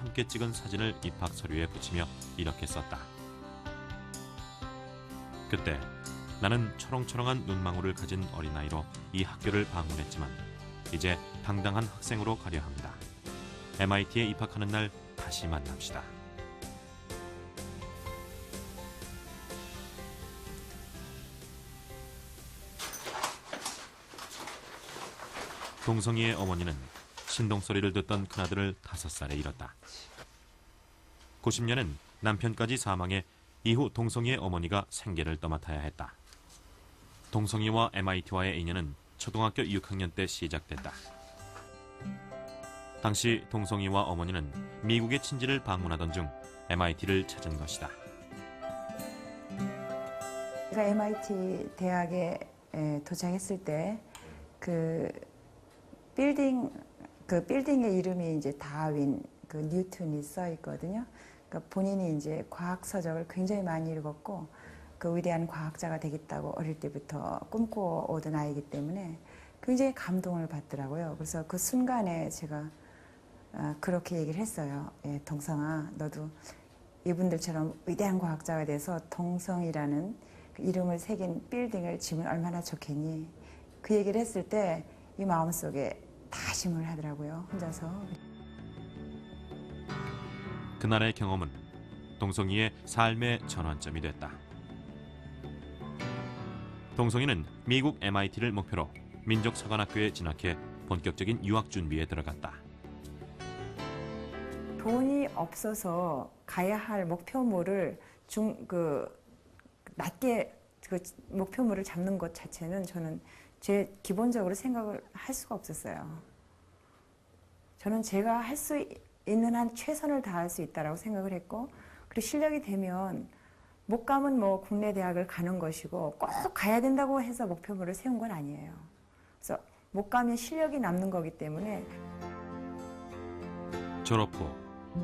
함께 찍은 사진을 입학 서류에 붙이며 이렇게 썼다. 그때 나는 초롱초롱한 눈망울을 가진 어린아이로 이 학교를 방문했지만 이제 당당한 학생으로 가려 합니다. MIT에 입학하는 날 다시 만납시다. 동성이의 어머니는 신동소리를 듣던 큰아들을 5살에 잃었다. 90년엔 남편까지 사망해 이후 동성이의 어머니가 생계를 떠맡아야 했다. 동성이와 MIT와의 인연은 초등학교 6학년 때 시작됐다. 당시 동성이와 어머니는 미국의 친지를 방문하던 중 MIT를 찾은 것이다. 제가 MIT 대학에 도착했을 때 빌딩의 이름이 이제 다윈, 뉴턴이 써 있거든요. 그러니까 본인이 이제 과학 서적을 굉장히 많이 읽었고 위대한 과학자가 되겠다고 어릴 때부터 꿈꿔오던 아이기 때문에 굉장히 감동을 받더라고요. 그래서 그 순간에 제가 그렇게 얘기를 했어요. 동성아, 너도 이분들처럼 위대한 과학자가 돼서 동성이라는 그 이름을 새긴 빌딩을 지으면 얼마나 좋겠니? 그 얘기를 했을 때 이 마음속에 다짐을 하더라고요, 혼자서. 그날의 경험은 동성이의 삶의 전환점이 됐다. 동성이는 미국 MIT를 목표로 민족사관학교에 진학해 본격적인 유학 준비에 들어갔다. 돈이 없어서 가야 할 목표물을 낮게 목표물을 잡는 것 자체는 저는 제 기본적으로 생각을 할 수가 없었어요. 저는 제가 할 수 있는 한 최선을 다할 수 있다라고 생각을 했고, 그리고 실력이 되면 못 가면 뭐 국내 대학을 가는 것이고 꼭 가야 된다고 해서 목표물을 세운 건 아니에요. 그래서 못 가면 실력이 남는 거기 때문에. 졸업 후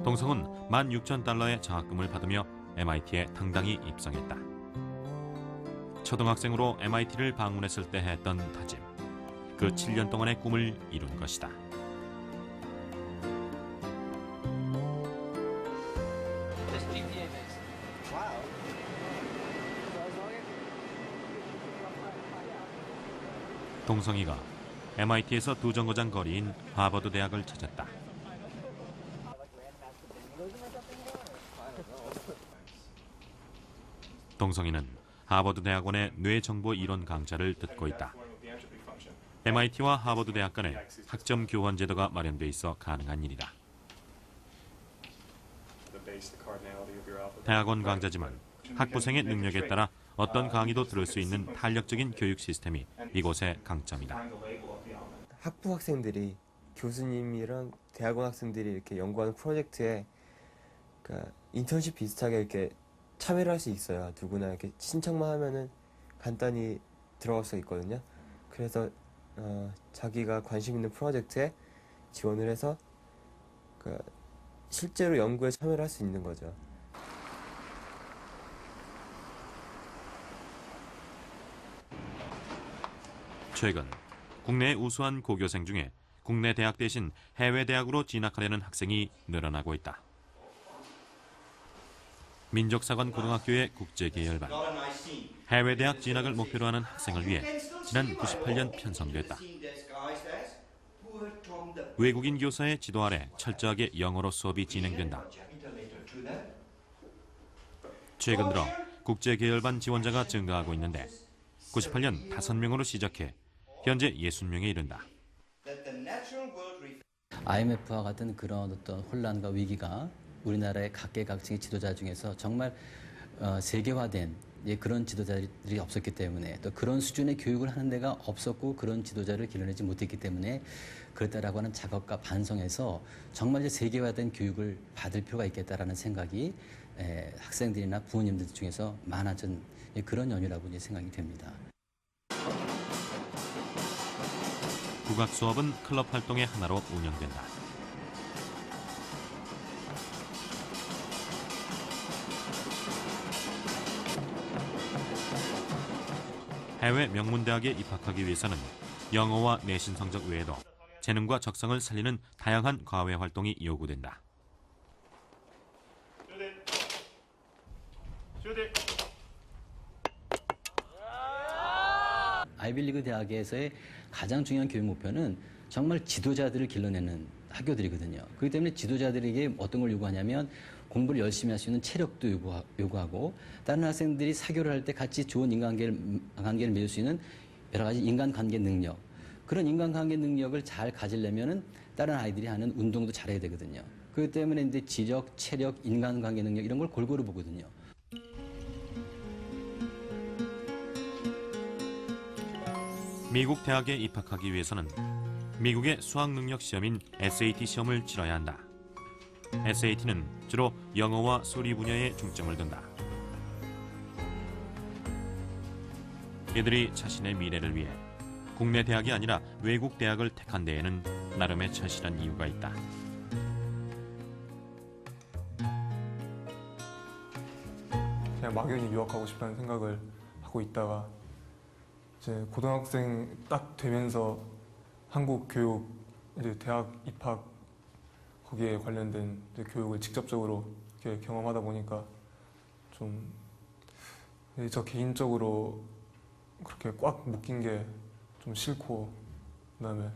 동성은 $16,000의 장학금을 받으며 MIT에 당당히 입성했다. 초등학생으로 MIT를 방문했을 때 했던 다짐, 그 7년 동안의 꿈을 이룬 것이다. 동성이가 MIT에서 2정거장 거리인 하버드 대학을 찾았다. 동성이는 하버드 대학원의 뇌정보 이론 강좌를 듣고 있다. MIT와 하버드 대학 간에 학점 교환 제도가 마련돼 있어 가능한 일이다. 대학원 강좌지만 학부생의 능력에 따라 어떤 강의도 들을 수 있는 탄력적인 교육 시스템이 이곳의 강점이다. 학부 학생들이 교수님이랑 대학원 학생들이 이렇게 연구하는 프로젝트에 인턴십 비슷하게 이렇게 참여를 할 수 있어요. 누구나 이렇게 신청만 하면은 간단히 들어갈 수 있거든요. 그래서 자기가 관심 있는 프로젝트에 지원을 해서 실제로 연구에 참여를 할 수 있는 거죠. 최근 국내 우수한 고교생 중에 국내 대학 대신 해외 대학으로 진학하려는 학생이 늘어나고 있다. 민족사관 고등학교의 국제계열반, 해외 대학 진학을 목표로 하는 학생을 위해 지난 98년 편성됐다. 외국인 교사의 지도 아래 철저하게 영어로 수업이 진행된다. 최근 들어 국제계열반 지원자가 증가하고 있는데 98년 5명으로 시작해 현재 60명에 이른다. IMF와 같은 그런 어떤 혼란과 위기가 우리나라의 각계각층의 지도자 중에서 정말 세계화된 그런 지도자들이 없었기 때문에 또 그런 수준의 교육을 하는 데가 없었고 그런 지도자를 길러내지 못했기 때문에 그렇다라고 하는 작업과 반성해서 정말 세계화된 교육을 받을 필요가 있겠다라는 생각이 학생들이나 부모님들 중에서 많아진 그런 연유라고 생각이 됩니다. 국악 수업은 클럽 활동의 하나로 운영된다. 해외 명문대학에 입학하기 위해서는 영어와 내신 성적 외에도 재능과 적성을 살리는 다양한 과외 활동이 요구된다. 아이비리그 대학에서의 가장 중요한 교육 목표는 정말 지도자들을 길러내는 학교들이거든요. 그렇기 때문에 지도자들에게 어떤 걸 요구하냐면 공부를 열심히 할 수 있는 체력도 요구하고 다른 학생들이 사교를 할 때 같이 좋은 인간관계를 맺을 수 있는 여러 가지 인간관계 능력, 그런 인간관계 능력을 잘 가지려면은 다른 아이들이 하는 운동도 잘해야 되거든요. 그렇기 때문에 이제 지적, 체력, 인간관계 능력 이런 걸 골고루 보거든요. 미국 대학에 입학하기 위해서는 미국의 수학 능력 시험인 SAT 시험을 치러야 한다. SAT는 주로 영어와 소리 분야에 중점을 둔다. 이들이 자신의 미래를 위해 국내 대학이 아니라 외국 대학을 택한 데에는 나름의 절실한 이유가 있다. 그냥 막연히 유학하고 싶다는 생각을 하고 있다가 이제 고등학생 딱 되면서 한국 교육 이제 대학 입학 거기에 관련된 이제 교육을 직접적으로 이렇게 경험하다 보니까 좀 저 개인적으로 그렇게 꽉 묶인 게 좀 싫고, 그다음에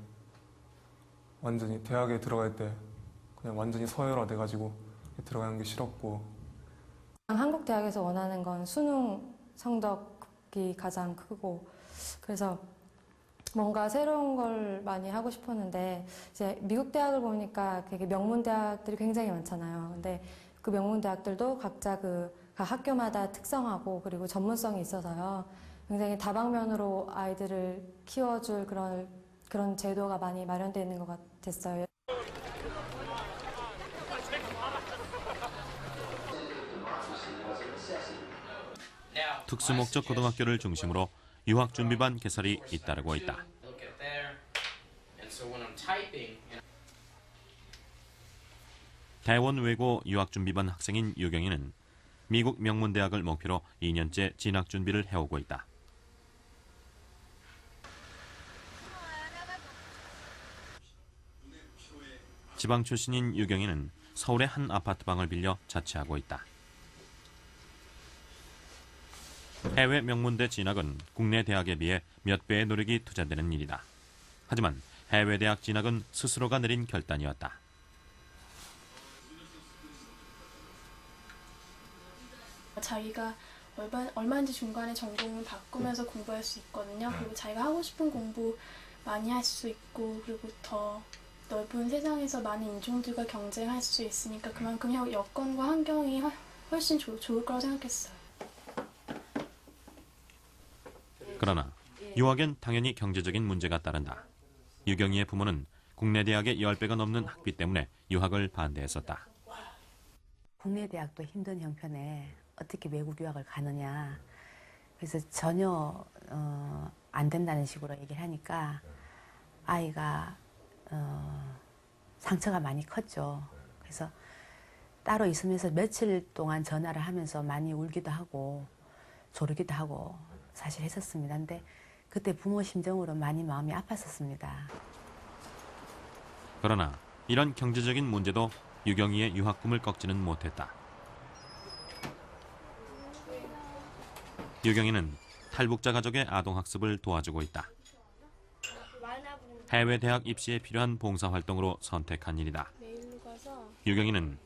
완전히 대학에 들어갈 때 그냥 완전히 서열화 돼가지고 들어가는 게 싫었고. 한국 대학에서 원하는 건 수능 성적이 가장 크고, 그래서 뭔가 새로운 걸 많이 하고 싶었는데 이제 미국 대학을 보니까 되게 명문 대학들이 굉장히 많잖아요. 근데 그 명문 대학들도 각자 각 학교마다 특성하고 그리고 전문성이 있어서요. 굉장히 다방면으로 아이들을 키워줄 그런 제도가 많이 마련되어 있는 것 같았어요. 특수목적 고등학교를 중심으로 유학준비반 개설이 잇따르고 있다. 대원 외고 유학준비반 학생인 유경이는 미국 명문대학을 목표로 2년째 진학준비를 해오고 있다. 지방 출신인 유경이는 서울의 한 아파트방을 빌려 자취하고 있다. 해외 명문대 진학은 국내 대학에 비해 몇 배의 노력이 투자되는 일이다. 하지만 해외 대학 진학은 스스로가 내린 결단이었다. 자기가 얼마인지 중간에 전공을 바꾸면서 공부할 수 있거든요. 그리고 자기가 하고 싶은 공부 많이 할 수 있고, 그리고 더 넓은 세상에서 많은 인종들과 경쟁할 수 있으니까 그만큼 여건과 환경이 훨씬 좋을 거라고 생각했어요. 그러나 유학엔 당연히 경제적인 문제가 따른다. 유경이의 부모는 국내 대학의 10배가 넘는 학비 때문에 유학을 반대했었다. 국내 대학도 힘든 형편에 어떻게 외국 유학을 가느냐. 그래서 전혀 안 된다는 식으로 얘기를 하니까 아이가 상처가 많이 컸죠. 그래서 따로 있으면서 며칠 동안 전화를 하면서 많이 울기도 하고 조르기도 하고 사실 했었습니다. 근데 그때 부모 심정으로 많이 마음이 아팠었습니다. 그러나 이런 경제적인 문제도 유경이의 유학 꿈을 꺾지는 못했다. 유경이는 탈북자 가족의 아동학습을 도와주고 있다. 해외 대학 입시에 필요한 봉사활동으로 선택한 일이다. 유경이는